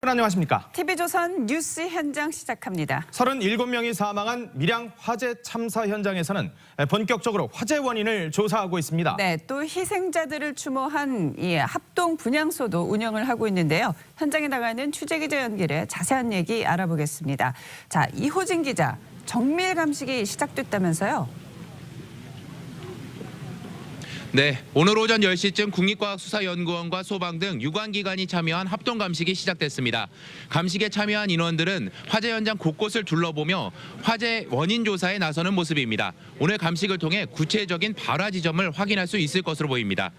안녕하십니까. TV조선 뉴스 현장 시작합니다. 37명이 사망한 밀양 화재 참사 현장에서는 본격적으로 화재 원인을 조사하고 있습니다. 네, 또 희생자들을 추모한 이 합동 분향소도 운영을 하고 있는데요. 현장에 나가는 취재기자 연결해 자세한 얘기 알아보겠습니다. 자, 이호진 기자, 정밀 감식이 시작됐다면서요? 네, 오늘 오전 10시쯤 국립과학수사연구원과 소방 등 유관기관이 참여한 합동감식이 시작됐습니다. 감식에 참여한 인원들은 화재 현장 곳곳을 둘러보며 화재 원인 조사에 나서는 모습입니다. 오늘 감식을 통해 구체적인 발화 지점을 확인할 수 있을 것으로 보입니다.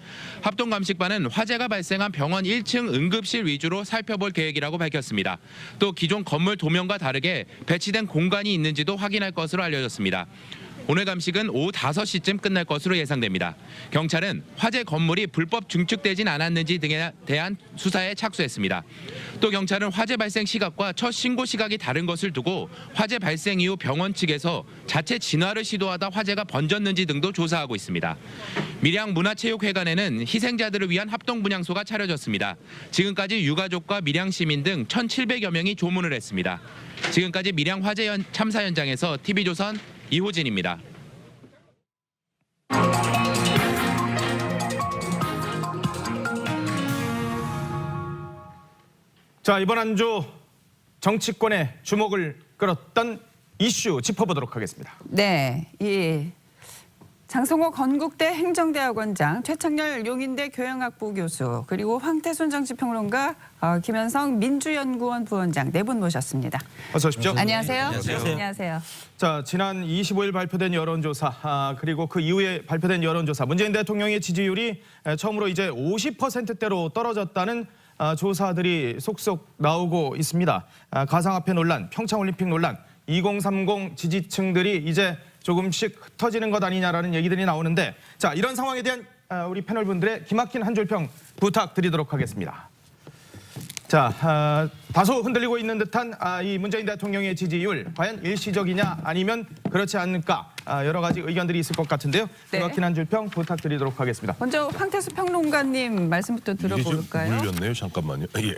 합동감식반은 화재가 발생한 병원 1층 응급실 위주로 살펴볼 계획이라고 밝혔습니다. 또 기존 건물 도면과 다르게 배치된 공간이 있는지도 확인할 것으로 알려졌습니다. 오늘 감식은 오후 5시쯤 끝날 것으로 예상됩니다. 경찰은 화재 건물이 불법 증축되진 않았는지 등에 대한 수사에 착수했습니다. 또 경찰은 화재 발생 시각과 첫 신고 시각이 다른 것을 두고 화재 발생 이후 병원 측에서 자체 진화를 시도하다 화재가 번졌는지 등도 조사하고 있습니다. 밀양 문화체육회관에는 희생자들을 위한 합동분향소가 차려졌습니다. 지금까지 유가족과 밀양 시민 등 1,700여 명이 조문을 했습니다. 지금까지 밀양 화재 참사 현장에서 TV조선 이호진입니다. 자, 이번 한 주 정치권의 주목을 끌었던 이슈 짚어보도록 하겠습니다. 네, 이 장성호 건국대 행정대학원장, 최창렬 용인대 교양학부 교수, 그리고 황태순 정치평론가, 김현성 민주연구원 부원장 네 분 모셨습니다. 어서 오십시오. 안녕하세요. 안녕하세요. 안녕하세요. 자, 지난 25일 발표된 여론조사, 그리고 그 이후에 발표된 여론조사, 문재인 대통령의 지지율이 처음으로 이제 50%대로 떨어졌다는 조사들이 속속 나오고 있습니다. 가상화폐 논란, 평창올림픽 논란, 2030 지지층들이 이제 조금씩 흩어지는 것 아니냐라는 얘기들이 나오는데, 자, 이런 상황에 대한 우리 패널분들의 기막힌 한 줄평 부탁드리도록 하겠습니다. 자, 다소 흔들리고 있는 듯한 이 문재인 대통령의 지지율, 과연 일시적이냐 아니면 그렇지 않을까, 여러 가지 의견들이 있을 것 같은데요. 네. 기막힌 한 줄평 부탁드리도록 하겠습니다. 먼저 황태수 평론가님 말씀부터 들어볼까요? 물렸네요. 잠깐만요. 예.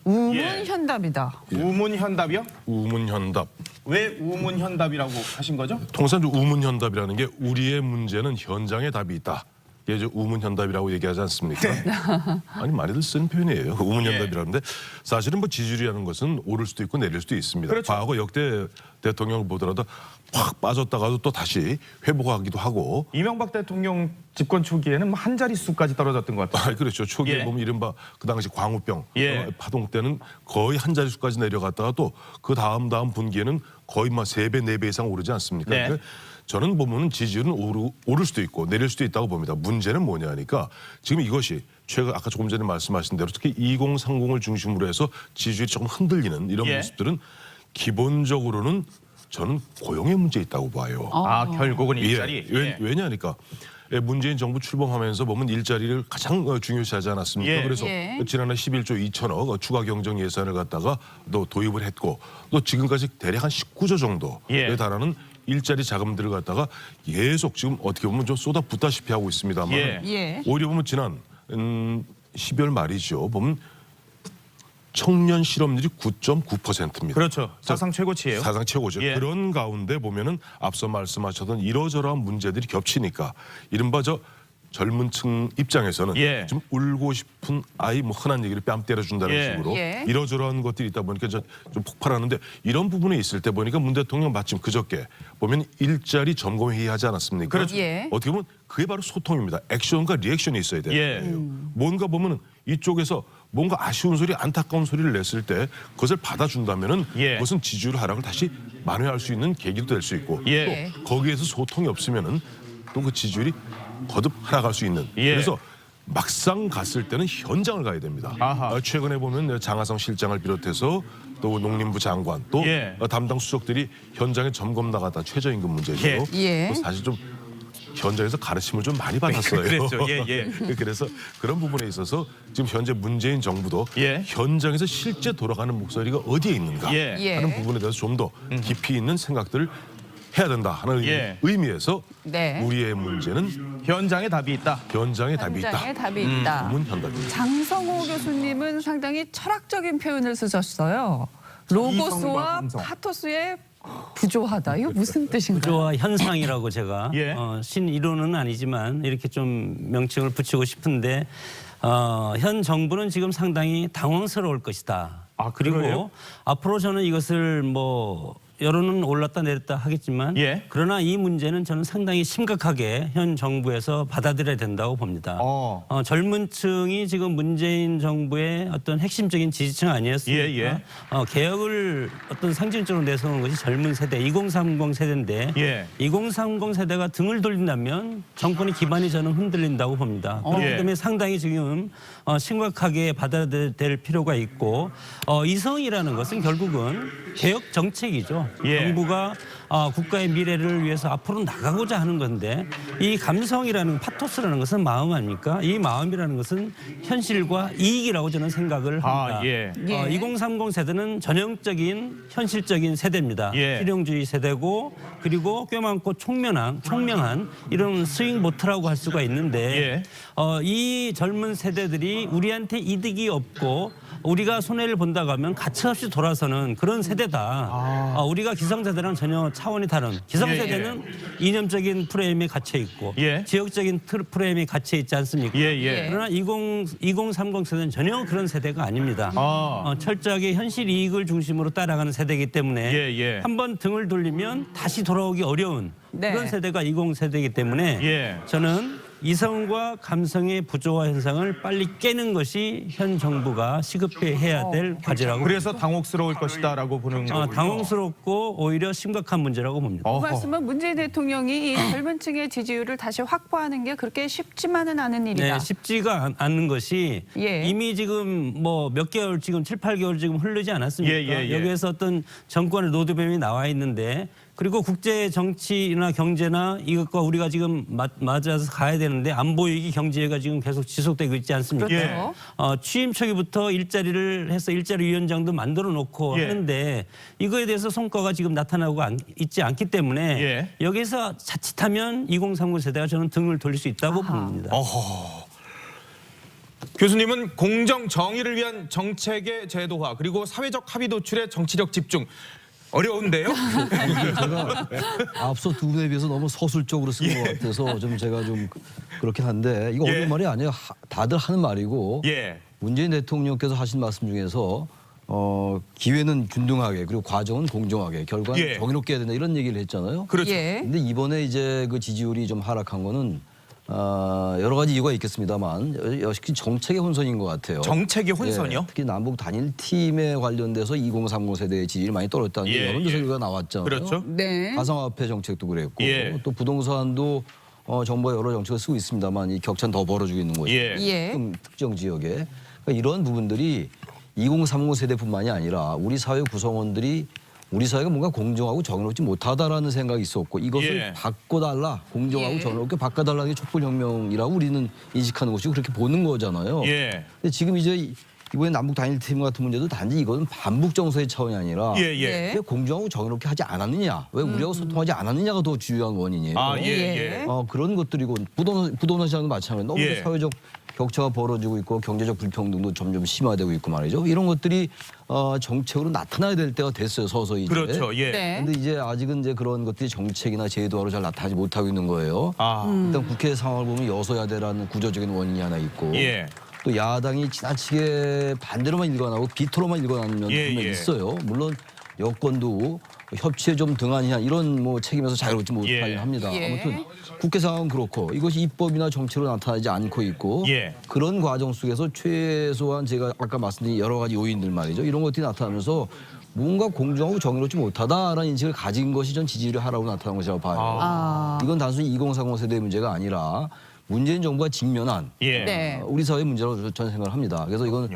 우문현답이다. 우문현답이요? 우문현답. 왜 우문현답이라고 하신 거죠? 통상 우문현답이라는 게 우리의 문제는 현장에 답이 있다. 이게 우문현답이라고 얘기하지 않습니까? 아니, 많이들 쓰는 표현이에요. 우문현답이라는데 사실은 뭐 지지율이라는 것은 오를 수도 있고 내릴 수도 있습니다. 그렇죠. 과거 역대 대통령을 보더라도 확 빠졌다가도 또 다시 회복하기도 하고. 이명박 대통령 집권 초기에는 뭐 한 자릿수까지 떨어졌던 것 같아요. 그렇죠. 초기에 예. 보면 이른바 그 당시 광우병 예. 파동 때는 거의 한 자릿수까지 내려갔다가 또 그 다음 분기에는 거의 막 3배, 4배 이상 오르지 않습니까? 네. 그러니까 저는 보면 지지율은 오를 수도 있고 내릴 수도 있다고 봅니다. 문제는 뭐냐니까 지금 이것이 최근 아까 조금 전에 말씀하신 대로 특히 2030을 중심으로 해서 지지율이 조금 흔들리는 이런 예. 모습들은 기본적으로는 저는 고용의 문제 있다고 봐요. 결국은 일자리. 예. 왜냐니까 문재인 정부 출범하면서 보면 일자리를 가장 중요시하지 않았습니까? 예. 그래서 예. 지난해 11조 2천억 추가 경정 예산을 갖다가 또 도입을 했고 또 지금까지 대략 한 19조 정도에 예. 달하는 일자리 자금들을 갖다가 계속 지금 어떻게 보면 좀 쏟아붓다시피 하고 있습니다만 예. 예. 오히려 보면 지난 12월 말이죠. 보면 청년 실업률이 9.9%입니다. 그렇죠. 사상 최고치예요. 사상 최고죠. 예. 그런 가운데 보면은 앞서 말씀하셨던 이러저러한 문제들이 겹치니까 이른바 저 젊은 층 입장에서는 예. 좀 울고 싶은 아이, 뭐 흔한 얘기를 뺨 때려준다는 예. 식으로 예. 이러저러한 것들이 있다 보니까 좀 폭발하는데 이런 부분에 있을 때 보니까 문 대통령 마침 그저께 보면 일자리 점검회의 하지 않았습니까? 그렇죠. 예. 어떻게 보면 그게 바로 소통입니다. 액션과 리액션이 있어야 돼요. 예. 뭔가 보면은 이쪽에서 뭔가 아쉬운 소리, 안타까운 소리를 냈을 때 그것을 받아준다면은 예. 그것은 지지율 하락을 다시 만회할 수 있는 계기도 될 수 있고 예. 또 거기에서 소통이 없으면은 또 그 지지율이 거듭 하락할 수 있는. 예. 그래서 막상 갔을 때는 현장을 가야 됩니다. 아하. 최근에 보면 장하성 실장을 비롯해서 또 농림부 장관 또 예. 담당 수석들이 현장에 점검 나갔다 최저임금 문제죠. 예. 예. 사실 좀 현장에서 가르침을 좀 많이 받았어요. 그랬죠. 예, 예. 그래서 그런 부분에 있어서 지금 현재 문재인 정부도 예. 현장에서 실제 돌아가는 목소리가 어디에 있는가 예. 예. 하는 부분에 대해서 좀 더 깊이 있는 생각들을 해야 된다 하는 예. 의미에서 네. 우리의 문제는 현장에 답이 있다. 현장에 답이 현장에 있다. 답이 있다. 우문 현답입니다. 장성호 교수님은 상당히 철학적인 표현을 쓰셨어요. 로고스와 감성. 파토스의 부조하다. 이거 무슨 뜻인가요? 구조와 현상이라고 제가 예. 신이론은 아니지만 이렇게 좀 명칭을 붙이고 싶은데 현 정부는 지금 상당히 당황스러울 것이다. 아, 그리고 그래요? 앞으로 저는 이것을 뭐 여론은 올랐다 내렸다 하겠지만 예. 그러나 이 문제는 저는 상당히 심각하게 현 정부에서 받아들여야 된다고 봅니다. 젊은 층이 지금 문재인 정부의 어떤 핵심적인 지지층 아니었습니까? 예, 예. 개혁을 어떤 상징적으로 내세우는 것이 젊은 세대 2030 세대인데 예. 2030 세대가 등을 돌린다면 정권의 기반이 저는 흔들린다고 봅니다. 그렇기 예. 때문에 상당히 지금 심각하게 받아들여야 될 필요가 있고 이성이라는 것은 결국은 개혁 정책이죠. 예. 정부가 국가의 미래를 위해서 앞으로 나가고자 하는 건데 이 감성이라는 파토스라는 것은 마음 아닙니까? 이 마음이라는 것은 현실과 이익이라고 저는 생각을 합니다. 예. 2030 세대는 전형적인 현실적인 세대입니다. 예. 실용주의 세대고 그리고 꽤 많고 총명한 이런 스윙 보트라고 할 수가 있는데 이 젊은 세대들이 우리한테 이득이 없고 우리가 손해를 본다고 하면 가차없이 돌아서는 그런 세대다. 우리가 기성세대랑 전혀 차원이 다른 기성세대는 이념적인 프레임에 갇혀 있고 예. 지역적인 프레임에 갇혀 있지 않습니까? 예. 그러나 2030 세대는 전혀 그런 세대가 아닙니다. 철저하게 현실 이익을 중심으로 따라가는 세대이기 때문에 예. 한번 등을 돌리면 다시 돌아오기 어려운 네. 그런 세대가 20세대이기 때문에 예. 저는 이성과 감성의 부조화 현상을 빨리 깨는 것이 현 정부가 시급히 해야 될 과제라고 그래서 당혹스러울 것이다라고 보는 거군요. 당황스럽고 오히려 심각한 문제라고 봅니다. 그 어허. 말씀은 문재인 대통령이 이 젊은 층의 지지율을 다시 확보하는 게 그렇게 쉽지만은 않은 일이다. 네, 쉽지가 않는 것이 예. 이미 지금 뭐 몇 개월 지금 7, 8개월 지금 흐르지 않았습니까? 예. 여기에서 어떤 정권의 로드맵이 나와 있는데 그리고 국제 정치나 경제나 이것과 우리가 지금 맞아서 가야 되는데 안보 위기 경제가 지금 계속 지속되고 있지 않습니까? 그렇죠. 취임 초기부터 일자리를 해서 일자리 위원장도 만들어 놓고 예. 하는데 이거에 대해서 성과가 지금 나타나고 있지 않기 때문에 예. 여기서 자칫하면 2030 세대가 저는 등을 돌릴 수 있다고 봅니다. 교수님은 공정 정의를 위한 정책의 제도화 그리고 사회적 합의 도출의 정치력 집중 어려운데요? 제가 앞서 두 분에 비해서 너무 서술적으로 쓴 것 같아서 좀 제가 좀 그렇긴 한데 이거 어려운 말이 아니에요. 다들 하는 말이고 예. 문재인 대통령께서 하신 말씀 중에서 기회는 균등하게 그리고 과정은 공정하게 결과는 예. 정의롭게 해야 된다 이런 얘기를 했잖아요. 그렇죠. 예. 근데 이번에 이제 그 지지율이 좀 하락한 거는 여러 가지 이유가 있겠습니다만 역시 정책의 혼선인 것 같아요. 정책의 혼선이요? 예, 특히 남북 단일 팀에 관련돼서 2030 세대의 지지율이 많이 떨어졌다는 예, 여론조사 예. 결과가 나왔잖아요. 그렇죠. 네. 가상화폐 정책도 그랬고 예. 또 부동산도 정부가 여러 정책을 쓰고 있습니다만 이 격차는 더 벌어지고 있는 거죠. 예. 특정 지역에 그러니까 이런 부분들이 2030 세대뿐만이 아니라 우리 사회 구성원들이 우리 사회가 뭔가 공정하고 정의롭지 못하다라는 생각이 있었고 이것을 예. 바꿔달라 공정하고 예. 정의롭게 바꿔달라는 게 촛불혁명이라고 우리는 인식하는 것이고 그렇게 보는 거잖아요. 예. 근데 지금 이제 이번에 남북 단일팀 같은 문제도 단지 이거는 반북 정서의 차원이 아니라 예. 네. 왜 공정하고 정의롭게 하지 않았느냐, 왜 우리하고 소통하지 않았느냐가 더 주요한 원인이에요. 아, 예. 그런 것들이고 부동산 시장도 마찬가지로 너무 예. 사회적 격차가 벌어지고 있고 경제적 불평등도 점점 심화되고 있고 말이죠. 이런 것들이 정책으로 나타나야 될 때가 됐어요. 서서히 이제. 그렇죠. 예. 네. 근데 이제 아직은 이제 그런 것들이 정책이나 제도화로 잘 나타나지 못하고 있는 거예요. 일단 국회 상황을 보면 여서야대라는 구조적인 원인이 하나 있고 예. 또 야당이 지나치게 반대로만 일관하고 비토로만 일관하는 면도 예, 분명히 예. 있어요. 물론 여권도 협치에 좀 등한이냐 이런 뭐 책임에서 자유롭지 못하긴 예. 합니다. 예. 아무튼 국회 상황은 그렇고 이것이 입법이나 정책으로 나타나지 않고 있고 예. 그런 과정 속에서 최소한 제가 아까 말씀드린 여러 가지 요인들 말이죠. 이런 것들이 나타나면서 뭔가 공정하고 정의롭지 못하다라는 인식을 가진 것이 전 지지율이 하락으로 나타난 것이라고 봐요. 이건 단순히 2030 세대의 문제가 아니라 문재인 정부가 직면한 예. 네. 우리 사회의 문제라고 저는 생각을 합니다. 그래서 이건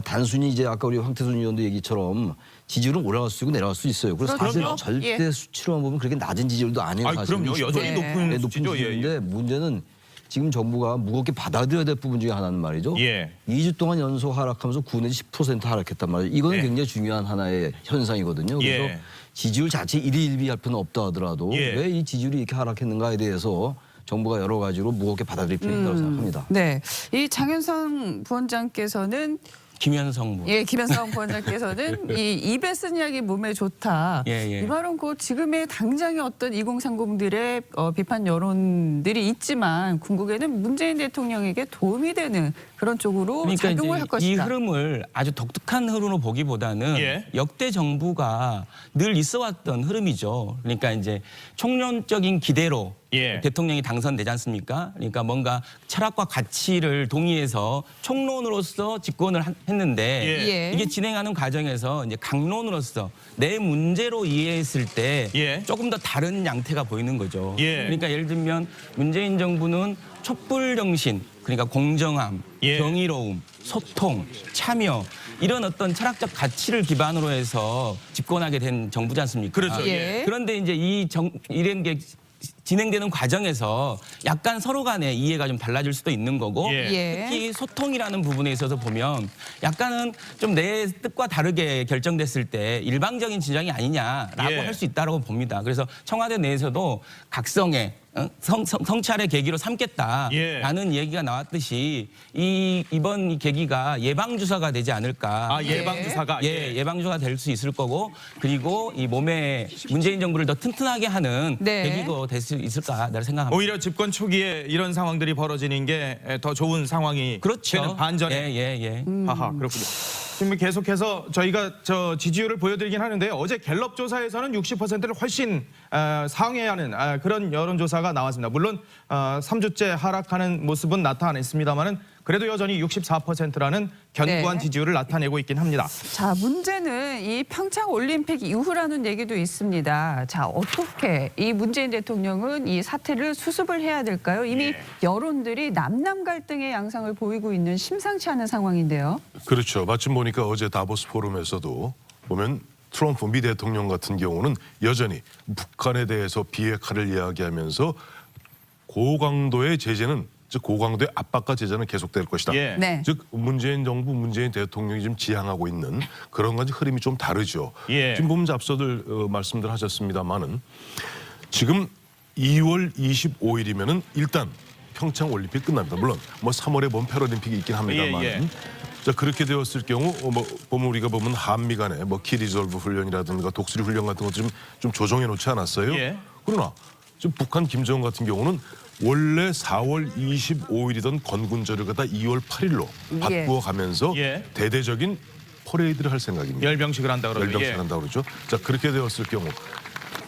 단순히 이제 아까 우리 황태순 의원도 얘기처럼 지지율은 올라갈 수 있고 내려갈 수 있어요. 그래서 사실 그럼요. 절대 예. 수치로만 보면 그렇게 낮은 지지율도 아니에요. 아, 사실은. 그럼요. 여전히 네. 높은 높은 수치죠. 예. 지지율인데 문제는 지금 정부가 무겁게 받아들여야 될 부분 중에 하나는 말이죠. 예. 2주 동안 연속 하락하면서 9 내지 10% 하락했단 말이죠. 이거는 예. 굉장히 중요한 하나의 현상이거든요. 그래서 예. 지지율 자체 일희일비할 필요는 없다 하더라도 예. 왜 이 지지율이 이렇게 하락했는가에 대해서 정부가 여러 가지로 무겁게 받아들일 필요가 있다고 생각합니다. 네, 이 장현성 부원장께서는 김현성 부. 예, 김현성 부원장께서는 이 입에 쓴 이야기 몸에 좋다. 예, 예. 이 말은 그 지금의 당장의 어떤 2030들의 비판 여론들이 있지만 궁극에는 문재인 대통령에게 도움이 되는 그런 쪽으로 그러니까 작용을 이제 할 이 것이다. 흐름을 아주 독특한 흐름으로 보기보다는 예. 역대 정부가 늘 있어왔던 흐름이죠. 그러니까 이제 총론적인 기대로 예. 대통령이 당선되지 않습니까? 그러니까 뭔가 철학과 가치를 동의해서 총론으로서 집권을 했는데 예. 이게 진행하는 과정에서 이제 강론으로서 내 문제로 이해했을 때 예. 조금 더 다른 양태가 보이는 거죠. 예. 그러니까 예를 들면 문재인 정부는 촛불 정신, 그러니까 공정함, 예. 경이로움, 소통, 참여 이런 어떤 철학적 가치를 기반으로 해서 집권하게 된 정부지 않습니까? 그렇죠. 예. 그런데 이제 이런 게 진행되는 과정에서 약간 서로 간의 이해가 좀 달라질 수도 있는 거고 예. 예. 특히 소통이라는 부분에 있어서 보면 약간은 좀 내 뜻과 다르게 결정됐을 때 일방적인 지정이 아니냐라고 예. 할 수 있다고 봅니다. 그래서 청와대 내에서도 각성의 성찰의 계기로 삼겠다라는 얘기가 나왔듯이 이번 이 계기가 예방주사가 되지 않을까. 아, 예방주사가. 예, 예방주사가 될 수 있을 거고 그리고 이 몸에 문재인 정부를 더 튼튼하게 하는 네. 계기가 될 수 있을까 나를 생각합니다. 오히려 집권 초기에 이런 상황들이 벌어지는 게 더 좋은 상황이 그렇죠. 되는 반전에. 예. 하하, 그렇군요. 지금 계속해서 저희가 지지율을 보여드리긴 하는데요. 어제 갤럽 조사에서는 60%를 훨씬 상회하는 그런 여론조사가 나왔습니다. 물론 3주째 하락하는 모습은 나타냈습니다만은 그래도 여전히 64%라는 견고한 네. 지지율을 나타내고 있긴 합니다. 자, 문제는 이 평창 올림픽 이후라는 얘기도 있습니다. 자, 어떻게 이 문재인 대통령은 이 사태를 수습을 해야 될까요? 이미 여론들이 남남 갈등의 양상을 보이고 있는 심상치 않은 상황인데요. 그렇죠. 마침 보니까 어제 다보스 포럼에서도 보면 트럼프 미 대통령 같은 경우는 여전히 북한에 대해서 비핵화를 이야기하면서 고강도의 제재는 즉 고강도의 압박과 제재는 계속될 것이다. 예. 네. 즉 문재인 정부, 문재인 대통령이 지금 지향하고 있는 그런 가지 흐름이 좀 다르죠. 예. 지금 보면 앞서들 말씀들 하셨습니다만은 지금 2월 25일이면은 일단 평창 올림픽 끝납니다. 물론 뭐 3월에 본 패럴림픽이 있긴 합니다만. 예. 자 그렇게 되었을 경우 뭐 보면 우리가 보면 한미 간에 뭐 키리졸브 훈련이라든가 독수리 훈련 같은 것도 좀 조정해 놓지 않았어요. 예. 그러나 지금 북한 김정은 같은 경우는 원래 4월 25일이던 건군절을 갖다 2월 8일로 바꾸어 가면서 예. 대대적인 퍼레이드를 할 생각입니다. 열병식을 한다 그러죠. 열병식을 한다고 그러죠. 자 그렇게 되었을 경우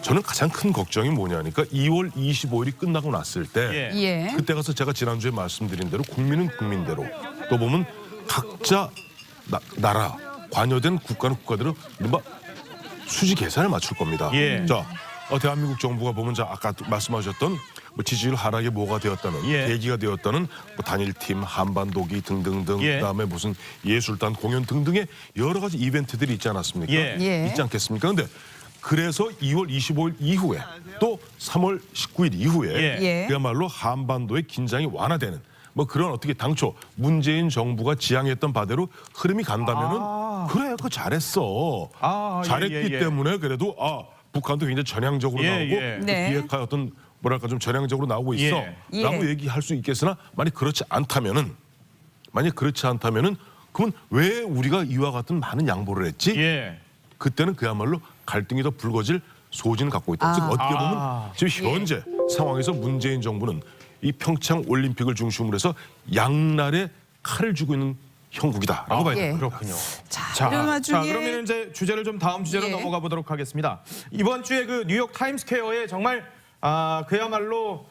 저는 가장 큰 걱정이 뭐냐니까 2월 25일이 끝나고 났을 때 예. 그때 가서 제가 지난주에 말씀드린 대로 국민은 국민대로 또 보면 각자 나라 관여된 국가는 국가대로 이른바 수지 계산을 맞출 겁니다. 예. 자 대한민국 정부가 보면 자 아까 말씀하셨던 뭐 지지율 하락이 뭐가 되었다는 예. 계기가 되었다는 뭐 단일팀 한반도기 등등등 예. 그다음에 무슨 예술단 공연 등등의 여러 가지 이벤트들이 있지 않았습니까? 예. 있지 않겠습니까? 근데 그래서 2월 25일 이후에 또 3월 19일 이후에 예. 그야말로 한반도의 긴장이 완화되는 뭐 그런 어떻게 당초 문재인 정부가 지향했던 바대로 흐름이 간다면은 그래 그거 잘했어. 잘했기 때문에 그래도 북한도 굉장히 전향적으로 예, 나오고 예. 네. 비핵화 어떤 뭐랄까 좀 전향적으로 나오고 있어. 예. 라고 예. 얘기할 수 있겠으나 만약 그렇지 않다면은 그러면 왜 우리가 이와 같은 많은 양보를 했지? 예. 그때는 그야말로 갈등이 더 불거질 소진을 갖고 있다. 즉 어떻게 보면 지금 현재 상황에서 문재인 정부는 이 평창 올림픽을 중심으로 해서 양날에 칼을 쥐고 있는 형국이다라고 봐야 예. 돼요. 그렇군요. 자, 이런 와중에 그러면 이제 주제를 좀 다음 주제로 예. 넘어가 보도록 하겠습니다. 이번 주에 그 뉴욕 타임스퀘어에 정말 그야말로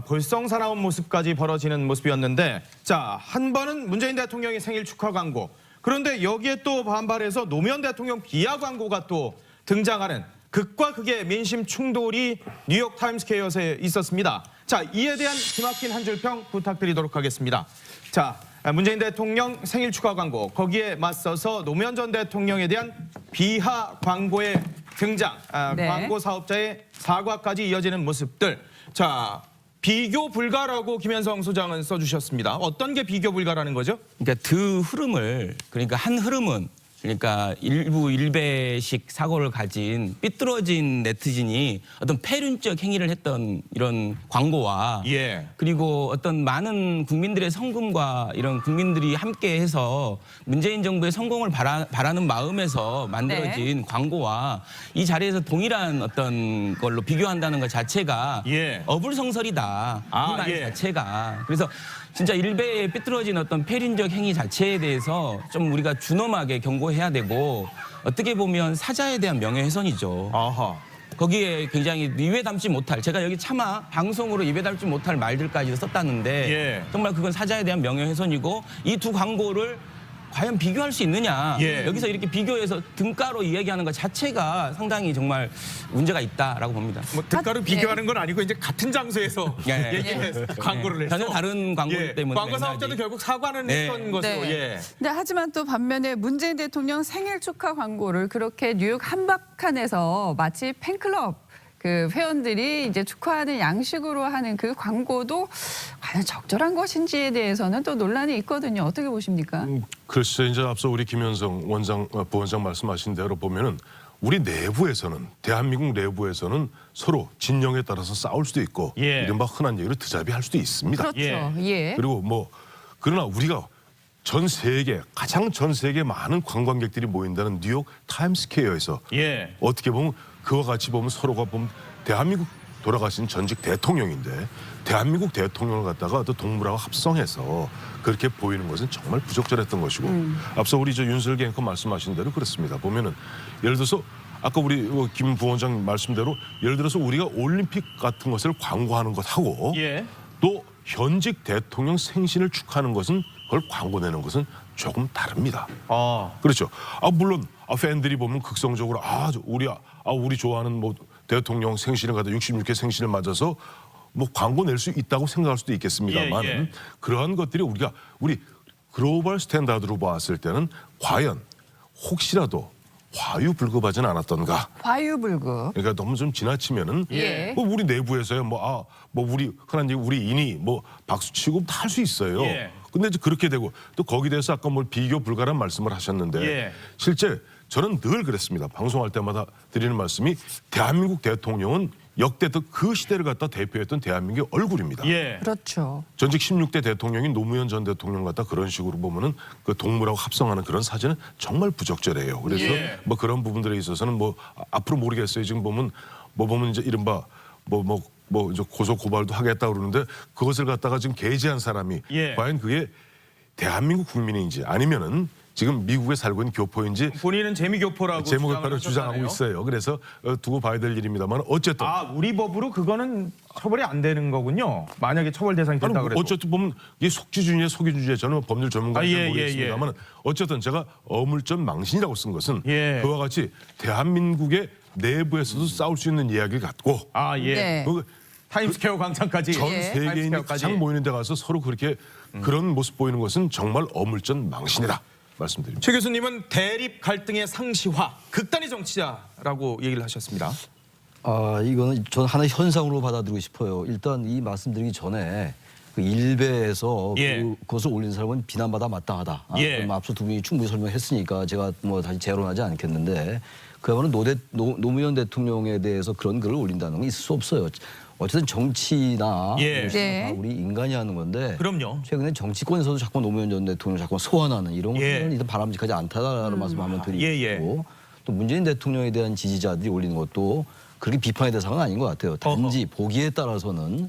볼썽사나운 모습까지 벌어지는 모습이었는데 자, 한 번은 문재인 대통령의 생일 축하 광고. 그런데 여기에 또 반발해서 노무현 대통령 비하 광고가 또 등장하는 극과 극의 민심 충돌이 뉴욕 타임스퀘어에 있었습니다. 자, 이에 대한 기막힌 한 줄 평 부탁드리도록 하겠습니다. 자, 문재인 대통령 생일 축하 광고, 거기에 맞서서 노무현 전 대통령에 대한 비하 광고의 등장, 네. 광고 사업자의 사과까지 이어지는 모습들. 자, 비교 불가라고 김현성 소장은 써주셨습니다. 어떤 게 비교 불가라는 거죠? 그러니까 그 흐름을 그러니까 한 흐름은 그러니까 일부 일배식 사고를 가진 삐뚤어진 네티즌이 어떤 폐륜적 행위를 했던 이런 광고와 예. 그리고 어떤 많은 국민들의 성금과 이런 국민들이 함께해서 문재인 정부의 성공을 바라는 마음에서 만들어진 광고와 이 자리에서 동일한 어떤 걸로 비교한다는 것 자체가 예. 어불성설이다. 이 말 예. 자체가. 그래서 진짜 일베의 삐뚤어진 어떤 폐륜적 행위 자체에 대해서 좀 우리가 준엄하게 경고해야 되고 어떻게 보면 사자에 대한 명예훼손이죠. 아하. 거기에 굉장히 입에 담지 못할 제가 여기 차마 방송으로 입에 담지 못할 말들까지도 썼다는데 예. 정말 그건 사자에 대한 명예훼손이고 이 두 광고를 과연 비교할 수 있느냐. 예. 여기서 이렇게 비교해서 등가로 이야기하는 것 자체가 상당히 정말 문제가 있다라고 봅니다. 뭐 특가로 비교하는 건 아니고 이제 같은 장소에서 예. 얘기해서 광고를 했어. 전혀 다른 광고이기 예. 때문에 광고 사업자도 맥락이. 결국 사과는 네. 했던 것으로. 예. 근데 하지만 또 반면에 문재인 대통령 생일 축하 광고를 그렇게 뉴욕 한복판에서 마치 팬클럽 그 회원들이 이제 축하하는 양식으로 하는 그 광고도 과연 적절한 것인지에 대해서는 또 논란이 있거든요. 어떻게 보십니까? 글쎄 이제 앞서 우리 김현성 부원장 말씀하신 대로 보면은 우리 내부에서는 대한민국 내부에서는 서로 진영에 따라서 싸울 수도 있고 예. 이른바 흔한 얘기로 드자비할 수도 있습니다. 그렇죠. 예. 예. 그리고 뭐 그러나 우리가 전 세계 가장 전 세계 많은 관광객들이 모인다는 뉴욕 타임스퀘어에서 예. 어떻게 보면 그와 같이 보면 서로가 보면 대한민국 돌아가신 전직 대통령인데 대한민국 대통령을 갖다가 또 동물하고 합성해서 그렇게 보이는 것은 정말 부적절했던 것이고 앞서 우리 저 윤석열 앵커 말씀하신 대로 그렇습니다. 보면은 예를 들어서 아까 우리 김 부원장 말씀대로 예를 들어서 우리가 올림픽 같은 것을 광고하는 것하고 예. 또 현직 대통령 생신을 축하하는 것은 그걸 광고내는 것은 조금 다릅니다. 아. 그렇죠. 물론 팬들이 보면 극성적으로 우리 좋아하는 뭐 대통령 생신을 갖다 66회 생신을 맞아서 뭐 광고 낼 수 있다고 생각할 수도 있겠습니다만 예, 예. 그러한 것들이 우리 글로벌 스탠다드로 봤을 때는 과연 혹시라도 과유불급하지는 않았던가. 과유불급. 그러니까 너무 좀 지나치면은 예. 뭐 우리 내부에서야 뭐 우리 흔한 얘기 우리 인이 뭐 박수치고 다 할 수 있어요. 예. 근데 이제 그렇게 되고 또 거기에 대해서 아까 뭐 비교 불가란 말씀을 하셨는데 예. 실제 저는 늘 그랬습니다. 방송할 때마다 드리는 말씀이 대한민국 대통령은 역대 그 시대를 갖다 대표했던 대한민국의 얼굴입니다. 예. 그렇죠. 전직 16대 대통령인 노무현 전 대통령 갖다 그런 식으로 보면은 그 동물하고 합성하는 그런 사진은 정말 부적절해요. 그래서 예. 뭐 그런 부분들에 있어서는 뭐 앞으로 모르겠어요. 지금 보면 이제 이른바 이제 고소 고발도 하겠다 그러는데 그것을 갖다가 지금 게재한 사람이 예. 과연 그게 대한민국 국민인지 아니면은 지금 미국에 살고 있는 교포인지 본인은 재미교포라고 제목을 주장하고 있어요. 그래서 두고 봐야 될 일입니다만 어쨌든 우리 법으로 그거는 처벌이 안 되는 거군요. 만약에 처벌 대상이 아니, 됐다 그래도. 어쨌든 보면 이게 속지준이냐 속이준이냐 저는 법률 전문가인지 예, 모르겠습니다만 어쨌든 제가 어물전 망신이라고 쓴 것은 예. 그와 같이 대한민국의 내부에서도 싸울 수 있는 이야기를 갖고 예. 네. 그 타임스퀘어 광장까지. 전 예. 세계인이 타임스퀘어까지. 가장 모이는 데 가서 서로 그렇게 그런 모습 보이는 것은 정말 어물전 망신이다 말씀드립니다. 최 교수님은 대립 갈등의 상시화, 극단의 정치자라고 얘기를 하셨습니다. 이거는 전 하나의 현상으로 받아들이고 싶어요. 일단 이 말씀드리기 전에 그 일베에서 예. 그것을 올린 사람은 비난받아 마땅하다. 예. 그럼 앞서 두 분이 충분히 설명했으니까 제가 뭐 다시 재론하지 않겠는데 그야말로 노무현 대통령에 대해서 그런 글을 올린다는 건 있을 수 없어요. 어쨌든 정치나 예. 이런 것은 네. 다 우리 인간이 하는 건데 그럼요. 최근에 정치권에서도 자꾸 노무현 전 대통령을 자꾸 소환하는 이런 예. 것은 일단 바람직하지 않다라는 말씀 한번 드리고 예, 예. 싶고 또 문재인 대통령에 대한 지지자들이 올리는 것도 그렇게 비판의 대상은 아닌 것 같아요. 단지 보기에 따라서는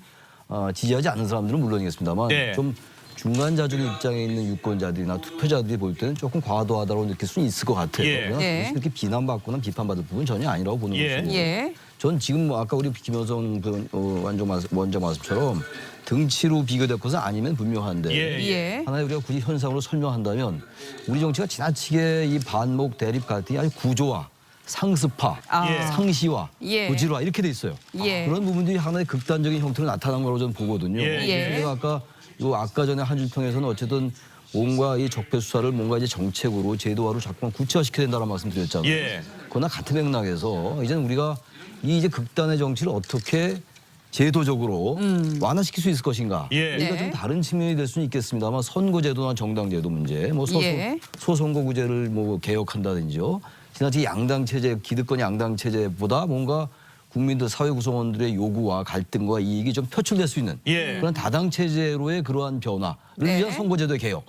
지지하지 않는 사람들은 물론이겠습니다만 네. 좀 중간 자적의 입장에 있는 유권자들이나 투표자들이 볼 때는 조금 과도하다고 느낄 수는 있을 것 같아요. 예. 그러나 예. 그것이 그렇게 비난받거나 비판받을 부분은 전혀 아니라고 보는 예. 것이고 예. 전 지금 뭐 아까 우리 김현성 원장 말씀처럼 등치로 비교될 것은 아니면 분명한데 예. 예. 하나의 우리가 굳이 현상으로 설명한다면 우리 정치가 지나치게 이 반목 대립 갈등이 아주 구조화, 상습화, 예. 상시화, 예. 고질화 이렇게 돼 있어요. 예. 그런 부분들이 하나의 극단적인 형태로 나타난 거라고 저는 보거든요. 예. 예. 그래서 아까 전에 한 줄 평에서는 어쨌든 뭔가 이 적폐 수사를 뭔가 이제 정책으로 제도화로 자꾸만 구체화시켜야 된다는 말씀 드렸잖아요. 예. 그러나 같은 맥락에서 이제는 우리가 이 이제 극단의 정치를 어떻게 제도적으로 완화시킬 수 있을 것인가? 예. 이거 네. 좀 다른 측면이 될 수는 있겠습니다만 선거제도나 정당제도 문제, 뭐 예. 소선거구제를 뭐 개혁한다든지요. 지나치게 양당 체제, 기득권 양당 체제보다 뭔가 국민들 사회 구성원들의 요구와 갈등과 이익이 좀 표출될 수 있는 예. 그런 다당 체제로의 그러한 변화를 네. 위한 선거제도의 개혁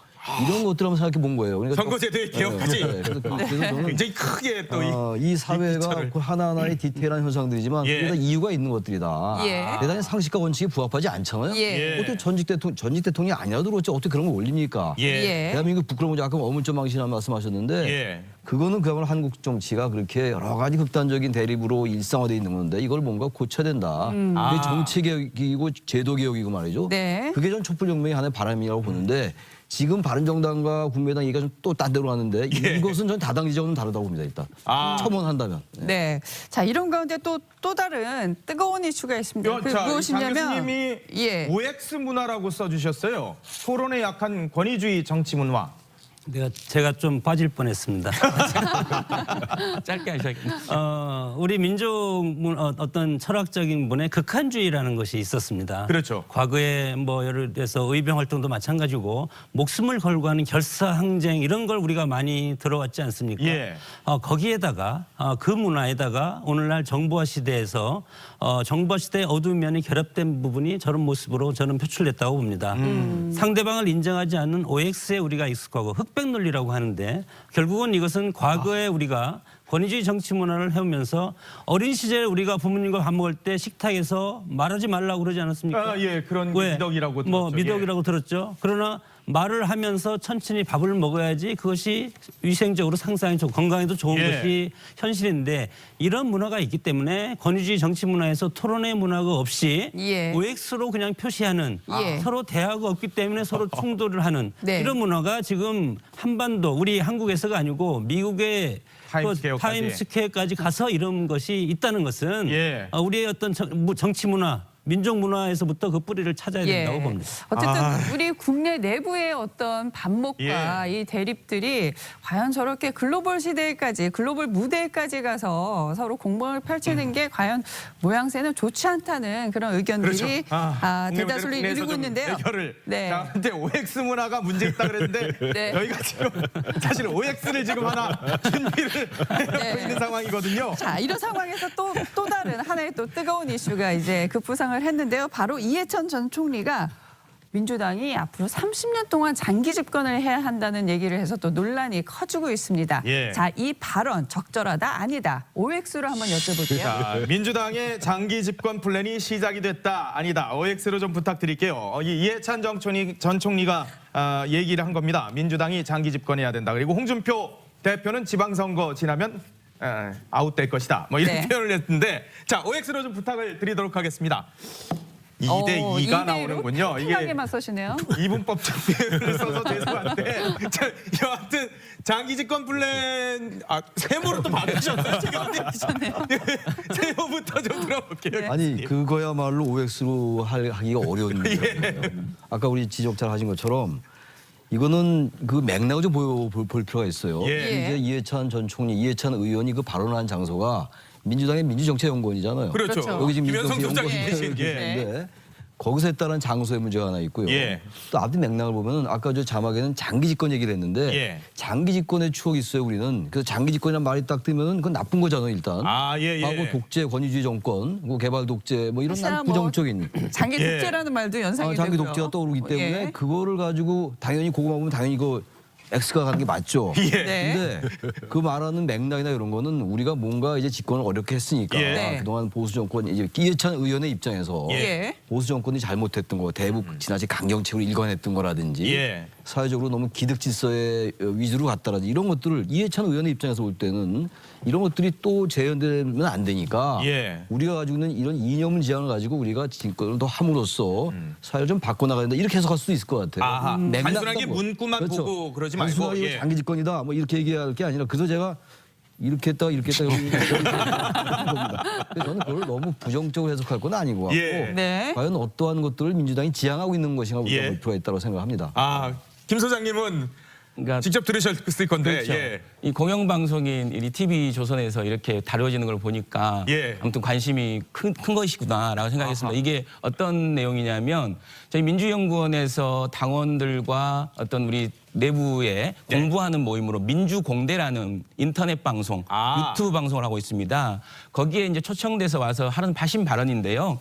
이런 것들 한번 생각해 본 거예요. 그러니까 선거제도의 개혁까지 그래서 저는 굉장히 크게 또 이 사회가 기차를. 그 하나하나의 디테일한 현상들이지만 예. 그게 다 이유가 있는 것들이다. 예. 대단히 상식과 원칙에 부합하지 않잖아요. 예. 어떻게 전직 대통령이 아니라도 그렇지 어떻게 그런 걸 올립니까? 예. 대한민국 부끄러운 문제 아까 어물쩡망신한 말씀하셨는데 예. 그거는 그야말로 한국 정치가 그렇게 여러 가지 극단적인 대립으로 일상화되어 있는 건데 이걸 뭔가 고쳐야 된다. 그게 정치 개혁이고 제도 개혁이고 말이죠. 네. 그게 전 촛불혁명의 하나의 바람이라고 보는데 지금 바른정당과 국민의당 얘기가 좀 또 딴 데로 가는데 이것은 전 다당 지적은 다르다고 봅니다. 일단 첨언한다면. 네. 자, 이런 가운데 또 다른 뜨거운 이슈가 있습니다. 그게 자, 장 무엇이냐면 교수님이 예. OX 문화라고 써주셨어요. 토론에 약한 권위주의 정치 문화. 제가 좀 빠질 뻔했습니다. 짧게 하셔야겠네요. 우리 민족 어떤 철학적인 분의 극한주의라는 것이 있었습니다. 그렇죠. 과거에 뭐 예를 들어서 의병 활동도 마찬가지고 목숨을 걸고 하는 결사항쟁 이런 걸 우리가 많이 들어왔지 않습니까? 예. 거기에다가 그 문화에다가 오늘날 정보화 시대에서 정보화 시대의 어두운 면이 결합된 부분이 저런 모습으로 저는 표출됐다고 봅니다. 상대방을 인정하지 않는 OX에 우리가 익숙하고 흑백 논리라고 하는데 결국은 이것은 과거에 우리가 권위주의 정치 문화를 해오면서 어린 시절에 우리가 부모님과 밥 먹을 때 식탁에서 말하지 말라고 그러지 않았습니까? 아, 예, 그런 왜? 미덕이라고 뭐 들었죠. 미덕이라고 들었죠. 그러나 말을 하면서 천천히 밥을 먹어야지 그것이 위생적으로 상상이 좋고 건강에도 좋은 예. 것이 현실인데 이런 문화가 있기 때문에 권위주의 정치 문화에서 토론의 문화가 없이 예. OX로 그냥 표시하는 예. 서로 대화가 없기 때문에 서로 충돌을 하는 네. 이런 문화가 지금 한반도 우리 한국에서가 아니고 미국의 타임스퀘어까지. 타임스퀘어까지 가서 이런 것이 있다는 것은 예. 우리의 어떤 정치 문화 민족 문화에서부터 그 뿌리를 찾아야 된다고 봅니다. 어쨌든 우리 국내 내부의 어떤 반목과 이 대립들이 과연 저렇게 글로벌 시대까지 글로벌 무대까지 가서 서로 공방을 펼치는 게 과연 모양새는 좋지 않다는 그런 의견들이 국내 대다수를 문제를 이루고 좀 있는데요. 해결을. 네. 자, 근데 OX 문화가 문제 있다 그랬는데 네. 저희가 지금 사실 OX를 지금 하나 준비를 해놓고 네. 있는 상황이거든요. 자, 이런 상황에서 또 다른 하나의 또 뜨거운 이슈가 이제 급부상을 했는데요. 바로 이해찬 전 총리가 민주당이 앞으로 30년 동안 장기 집권을 해야 한다는 얘기를 해서 또 논란이 커지고 있습니다. 예. 자, 이 발언 적절하다 아니다. OX로 한번 여쭤볼게요. 자, 민주당의 장기 집권 플랜이 시작이 됐다 아니다. OX로 좀 부탁드릴게요. 이해찬 전 총리가 얘기를 한 겁니다. 민주당이 장기 집권해야 된다. 그리고 홍준표 대표는 지방선거 지나면 아웃될 것이다. 뭐 이런 네. 표현을 했는데 자, OX로 좀 부탁을 드리도록 하겠습니다. 2대 2가 2대 2로 나오는군요. 팽팽하게만 써시네요. 이분법적 표현을 써서 죄송한데 자, 여하튼 장기 집권 플랜 세모로 또 바꾸셨어요 지금. 세모부터 좀 들어볼게요. 아니 그거야말로 OX로 하기가 어려운 문제예요. 아까 우리 지적 잘 하신 것처럼 이거는 그 맥락을 좀 볼 필요가 있어요. 예. 이제 이해찬 전 총리, 이해찬 의원이 그 발언한 장소가 민주당의 민주정책연구원이잖아요. 그렇죠. 그렇죠. 여기 지금 김현성 소장이 계신 계신데 거기서 했다는 장소의 문제가 하나 있고요. 예. 또 앞뒤 맥락을 보면은 아까 저 자막에는 장기 집권 얘기를 했는데 예. 장기 집권의 추억이 있어요. 우리는 그래서 장기 집권이라는 말이 딱 뜨면은 그건 나쁜 거잖아요. 일단. 예. 하고 독재, 권위주의 정권, 뭐 개발 독재 뭐 이런 사실은 난 부정적인 장기 예. 독재라는 말도 연상이 장기 되고요. 독재가 떠오르기 때문에 예. 그거를 가지고 당연히 그거만 보면 당연히 이거 X가 가는 게 맞죠. 예. 네. 근데 그 말하는 맥락이나 이런 거는 우리가 뭔가 이제 집권을 어렵게 했으니까 예. 네. 그동안 보수 정권 이제 이해찬 의원의 입장에서 예. 보수 정권이 잘못했던 거 대북 지나치 강경책으로 일관했던 거라든지 예. 사회적으로 너무 기득 질서의 위주로 갔다라든지 이런 것들을 이해찬 의원의 입장에서 볼 때는 이런 것들이 또 재현되면 안 되니까 예. 우리가 가지고 있는 이런 이념 지향을 가지고 우리가 진권을 더 함으로써 사회를 좀 바꿔나가야 된다 이렇게 해석할 수도 있을 것 같아요. 아하. 맥락도 단순하게 뭐. 문구만 보고 그러지 말고, 단순하게 예. 장기 집권이다 뭐 이렇게 얘기할 게 아니라 그래서 제가 이렇게 했다 이렇게 했다 겁니다. 근데 저는 그걸 너무 부정적으로 해석할 건 아닌 것 같고 예. 네. 과연 어떠한 것들을 민주당이 지향하고 있는 것인가 우리가 예. 볼 필요가 있다고 생각합니다. 김 소장님은 그러니까 직접 들으셨을 건데. 그렇죠. 예. 이 공영방송인 이 TV 조선에서 이렇게 다뤄지는 걸 보니까 예. 아무튼 관심이 큰 것이구나라고 생각했습니다. 아하. 이게 어떤 내용이냐면 저희 민주연구원에서 당원들과 어떤 우리 내부에 네. 공부하는 모임으로 민주공대라는 인터넷 방송, 유튜브 방송을 하고 있습니다. 거기에 이제 초청돼서 와서 하신 발언인데요.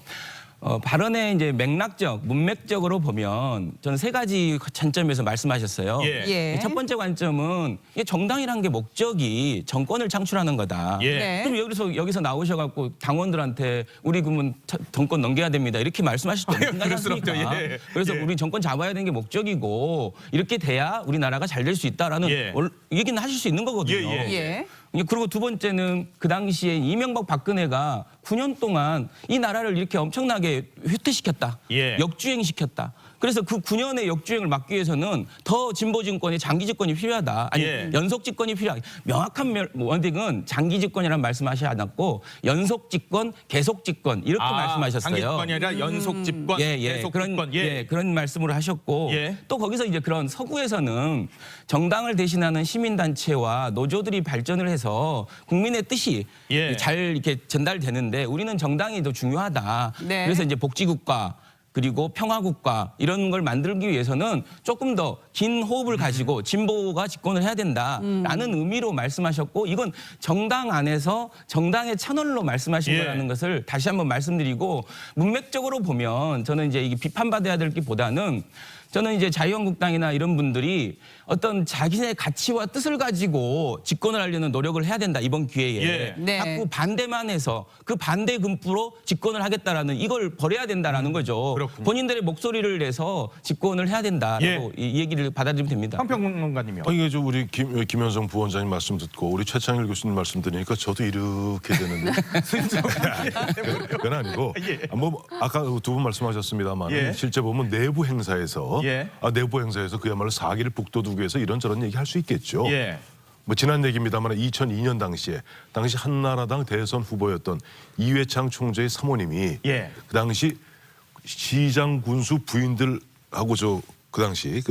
발언의 이제 맥락적, 문맥적으로 보면 저는 세 가지 관점에서 말씀하셨어요. 예. 예. 첫 번째 관점은 이게 정당이라는 게 목적이 정권을 창출하는 거다. 예. 네. 그럼 여기서 나오셔갖고 당원들한테 우리 그러면 정권 넘겨야 됩니다 이렇게 말씀하실 수 없는 거 그럴 순 없죠. 아닙니까? 예. 그래서 예. 우리 정권 잡아야 되는 게 목적이고 이렇게 돼야 우리나라가 잘 될 수 있다라는 예. 얘기는 하실 수 있는 거거든요. 예, 예. 그리고 두 번째는 그 당시에 이명박 박근혜가 9년 동안 이 나라를 이렇게 엄청나게 휘퇴시켰다. 예. 역주행시켰다. 그래서 그 9년의 역주행을 막기 위해서는 더 진보 정권의 장기 집권이 필요하다. 아니 예. 연속 집권이 필요하다. 명확한 원칙은 장기 집권이라는 말씀하시지 않았고 연속 집권, 계속 집권 이렇게 말씀하셨어요. 장기 집권이 아니라 연속 집권, 계속 집권. 그런 말씀을 하셨고 예. 또 거기서 이제 그런 서구에서는 정당을 대신하는 시민단체와 노조들이 발전을 해서 국민의 뜻이 예. 잘 이렇게 전달되는데 우리는 정당이 더 중요하다. 네. 그래서 이제 복지국가 그리고 평화국가 이런 걸 만들기 위해서는 조금 더 긴 호흡을 가지고 진보가 집권을 해야 된다라는 의미로 말씀하셨고 이건 정당 안에서 정당의 채널로 말씀하신 예. 거라는 것을 다시 한번 말씀드리고 문맥적으로 보면 저는 이제 이게 비판받아야 될 게보다는 저는 이제 자유한국당이나 이런 분들이 어떤 자기네 가치와 뜻을 가지고 집권을 하려는 노력을 해야 된다 이번 기회에 예. 네. 자꾸 반대만 해서 그 반대 군부로 집권을 하겠다라는 이걸 버려야 된다라는 거죠. 그렇군요. 본인들의 목소리를 내서 집권을 해야 된다라고 예. 이 얘기를 받아들이면 됩니다. 황평론가님이요. 이게 저 우리 김현성 부원장님 말씀 듣고 우리 최창일 교수님 말씀 들으니까 저도 이렇게 되는데 그건 아니고 뭐 아까 두 분 말씀하셨습니다만 예. 실제 보면 내부 행사에서 예. 내부 행사에서 그야말로 사기를 북돋우기 위해서 이런저런 얘기 할 수 있겠죠. 예. 뭐 지난 얘기입니다만 2002년 당시 한나라당 대선 후보였던 이회창 총재의 사모님이 예. 그 당시 시장 군수 부인들하고 그 당시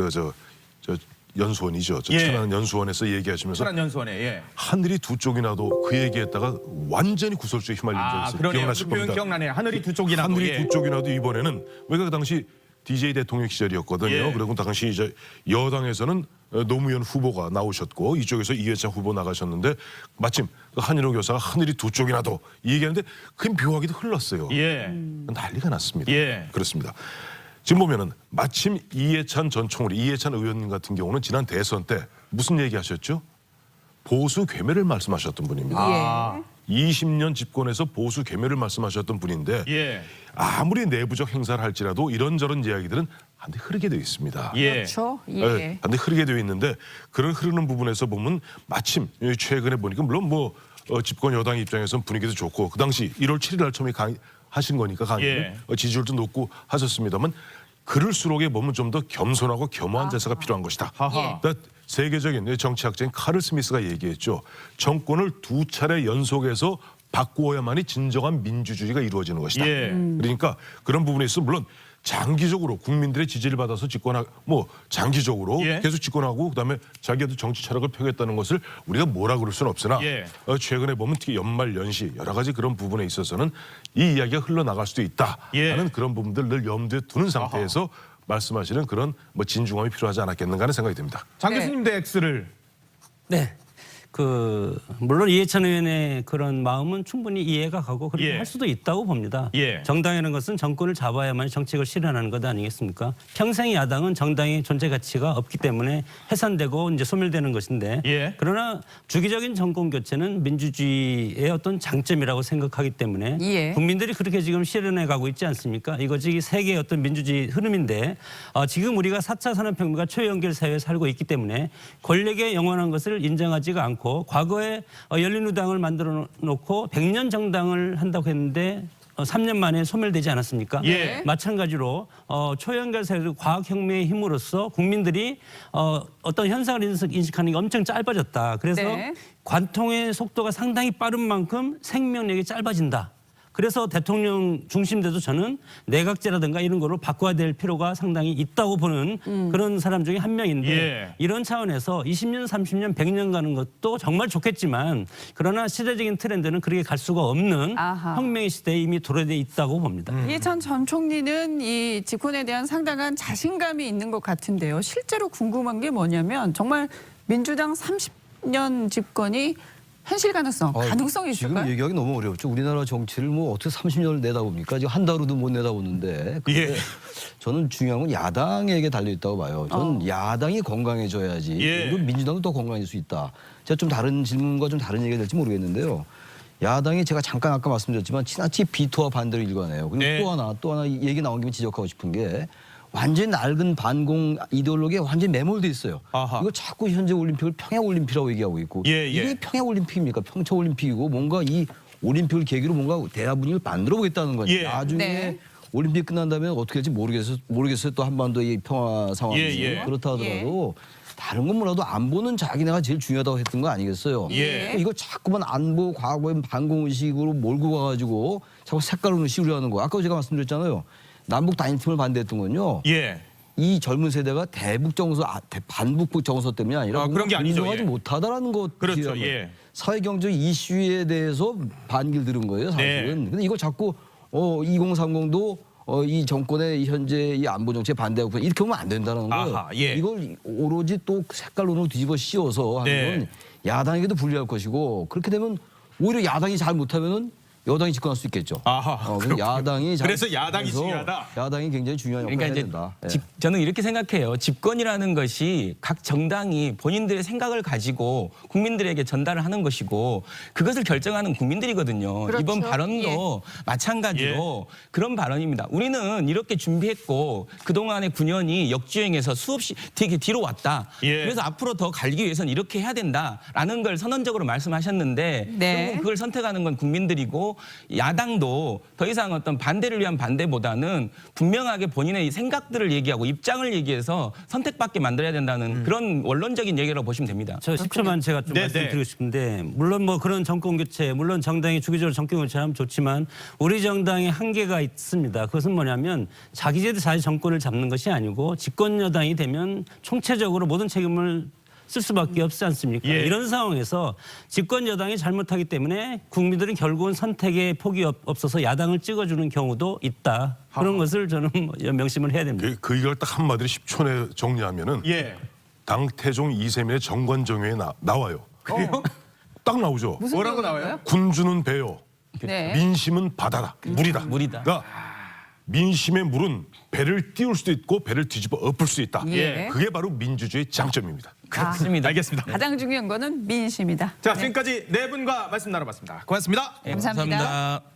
저 연수원이죠. 예. 천안 연수원에서 얘기하시면서 천안 연수원에. 예. 하늘이 두 쪽이 나도 그 얘기했다가 완전히 구설수에 휘말린 적이 있어요. 그러네요. 기억나실 그 표현 겁니다. 기억나네요. 하늘이 두 쪽이나. 하늘이 두 쪽이 나도 이번에는 왜그 당시 DJ 대통령 시절이었거든요. 예. 그리고 당시 이제 여당에서는 노무현 후보가 나오셨고 이쪽에서 이회창 후보 나가셨는데 마침 그 한인호 교사가 하늘이 두 쪽이 나도 이 얘기하는데 그 묘하게도 흘렀어요. 예. 난리가 났습니다. 예. 그렇습니다. 지금 보면은 마침 이해찬 전 총리, 이해찬 의원님 같은 경우는 지난 대선 때 무슨 얘기하셨죠? 보수 괴멸을 말씀하셨던 분입니다. 예. 20년 집권에서 보수 괴멸을 말씀하셨던 분인데 예. 아무리 내부적 행사를 할지라도 이런저런 이야기들은 한데 흐르게 되어 있습니다. 예. 그렇죠. 네, 예. 한데 흐르게 되어 있는데 그런 흐르는 부분에서 보면 마침 최근에 보니까 물론 뭐 집권 여당 입장에서는 분위기도 좋고 그 당시 1월 7일 날 처음에 하신 거니까 강의를 지지율도 높고 하셨습니다만 그럴수록에 보면 좀 더 겸손하고 겸허한 대사가 필요한 것이다. 하하. 그러니까 세계적인 정치학자인 카를 스미스가 얘기했죠. 정권을 두 차례 연속해서 바꾸어야만이 진정한 민주주의가 이루어지는 것이다. 예. 그러니까 그런 부분에 있어 물론 장기적으로 국민들의 지지를 받아서 장기적으로 예. 계속 집권하고 그다음에 자기도 정치 철학을 펴겠다는 것을 우리가 뭐라 그럴 수는 없으나 예. 최근에 보면 특히 연말 연시 여러 가지 그런 부분에 있어서는 이 이야기가 흘러나갈 수도 있다 예. 하는 그런 부분들 늘 염두에 두는 상태에서 말씀하시는 그런 진중함이 필요하지 않았겠는가 하는 생각이 듭니다. 장 네. 교수님 대 X를. 네. 물론 이해찬 의원의 그런 마음은 충분히 이해가 가고 그렇게 예. 할 수도 있다고 봅니다. 예. 정당이라는 것은 정권을 잡아야만 정책을 실현하는 것 아니겠습니까? 평생 야당은 정당의 존재 가치가 없기 때문에 해산되고 이제 소멸되는 것인데 예. 그러나 주기적인 정권 교체는 민주주의의 어떤 장점이라고 생각하기 때문에 예. 국민들이 그렇게 지금 실현해 가고 있지 않습니까? 이것이 세계의 어떤 민주주의 흐름인데 지금 우리가 4차 산업혁명과 초연결 사회에 살고 있기 때문에 권력의 영원한 것을 인정하지가 않고 과거에 열린우당을 만들어 놓고 100년 정당을 한다고 했는데 3년 만에 소멸되지 않았습니까? 예. 마찬가지로 초연결 사회도 과학혁명의 힘으로써 국민들이 어떤 현상을 인식하는 게 엄청 짧아졌다. 그래서 네. 관통의 속도가 상당히 빠른 만큼 생명력이 짧아진다. 그래서 대통령 중심제도 저는 내각제라든가 이런 거로 바꿔야 될 필요가 상당히 있다고 보는 그런 사람 중에 한 명인데 예. 이런 차원에서 20년, 30년, 100년 가는 것도 정말 좋겠지만 그러나 시대적인 트렌드는 그렇게 갈 수가 없는 아하. 혁명의 시대에 이미 도래돼 있다고 봅니다. 이전 전 총리는 이 집권에 대한 상당한 자신감이 있는 것 같은데요. 실제로 궁금한 게 뭐냐면 정말 민주당 30년 집권이 현실 가능성이 지금 있을까요? 얘기하기 너무 어렵죠. 우리나라 정치를 뭐 어떻게 30년을 내다봅니까? 지금 한 달로도 못 내다보는데. 근데 예. 저는 중요한 건 야당에게 달려 있다고 봐요. 저는 야당이 건강해져야지. 예. 그리고 민주당도 더 건강해질 수 있다. 제가 좀 다른 질문과 좀 다른 얘기가 될지 모르겠는데요. 야당이 제가 잠깐 아까 말씀드렸지만 지나치 비토와 반대를 일관해요. 그리고 네. 또 하나 얘기 나온 김에 지적하고 싶은 게 완전히 낡은 반공 이데올로기에 완전히 매몰돼 있어요. 아하. 이거 자꾸 현재 올림픽을 평양올림픽이라고 얘기하고 있고 예, 예. 이게 평양올림픽입니까? 평창올림픽이고 뭔가 이 올림픽을 계기로 뭔가 대화 분위기를 만들어 보겠다는 거죠. 예. 나중에 네. 올림픽 끝난 다음에 어떻게 될지 모르겠어요. 또 한반도의 평화 상황이 예, 예. 그렇다 하더라도 다른 건 몰라도 안보는 자기네가 제일 중요하다고 했던 거 아니겠어요? 예. 이거 자꾸만 안보 과거의 반공의식으로 몰고 가가지고 자꾸 색깔론을 씌우려는 거. 아까 제가 말씀드렸잖아요. 남북 단일팀을 반대했던 건요. 예. 이 젊은 세대가 대북 정서, 반북 정서 때문이 아니라 그런 게 아니죠. 공정하지 예. 못하다라는 것. 그렇죠. 예. 사회 경제 이슈에 대해서 반기를 들은 거예요, 사실은. 네. 근데 이걸 자꾸 2030도 이 정권의 현재 이 안보 정책에 반대하고 이렇게 하면 안 된다는 거예요. 아하, 예. 이걸 오로지 또 색깔론으로 뒤집어 씌워서 하는 네. 건 야당에게도 불리할 것이고 그렇게 되면 오히려 야당이 잘 못하면은 여당이 집권할 수 있겠죠. 아하, 그래서 그렇군요. 야당이 잘 그래서 야당이 해서 중요하다. 야당이 굉장히 중요한 역할을 그러니까 해야 이제 된다. 예. 저는 이렇게 생각해요. 집권이라는 것이 각 정당이 본인들의 생각을 가지고 국민들에게 전달을 하는 것이고 그것을 결정하는 국민들이거든요. 그렇죠. 이번 발언도 마찬가지로 그런 발언입니다. 우리는 이렇게 준비했고 그동안의 9년이 역주행해서 수없이 되게 뒤로 왔다. 예. 그래서 앞으로 더 갈기 위해서는 이렇게 해야 된다라는 걸 선언적으로 말씀하셨는데 네. 결국 그걸 선택하는 건 국민들이고 야당도 더 이상 어떤 반대를 위한 반대보다는 분명하게 본인의 생각들을 얘기하고 입장을 얘기해서 선택받게 만들어야 된다는 그런 원론적인 얘기라고 보시면 됩니다. 저 10초만 제가 좀 네, 말씀드리고 싶은데 물론 뭐 그런 정권 교체, 물론 정당이 주기적으로 정권 교체하면 좋지만 우리 정당의 한계가 있습니다. 그것은 뭐냐면 자기제도 자기 정권을 잡는 것이 아니고 집권 여당이 되면 총체적으로 모든 책임을 쓸 수밖에 없지 않습니까? 예. 이런 상황에서 집권 여당이 잘못하기 때문에 국민들은 결국은 선택의 폭이 없어서 야당을 찍어주는 경우도 있다. 그런 것을 저는 명심을 해야 됩니다. 그 이걸 딱 한마디로 10초 내에 정리하면은 예. 당태종 이세민의 정권정의에 나와요. 그래요? 딱 나오죠. 뭐라고 나와요? 군주는 배요. 네. 민심은 바다다. 물이다. 물이다. 그러니까 민심의 물은 배를 띄울 수도 있고 배를 뒤집어 엎을 수 있다. 예. 그게 바로 민주주의 장점입니다. 그렇습니다. 알겠습니다. 가장 중요한 거는 민심이다. 자, 지금까지 네 분과 말씀 나눠봤습니다. 고맙습니다. 네, 감사합니다. 감사합니다.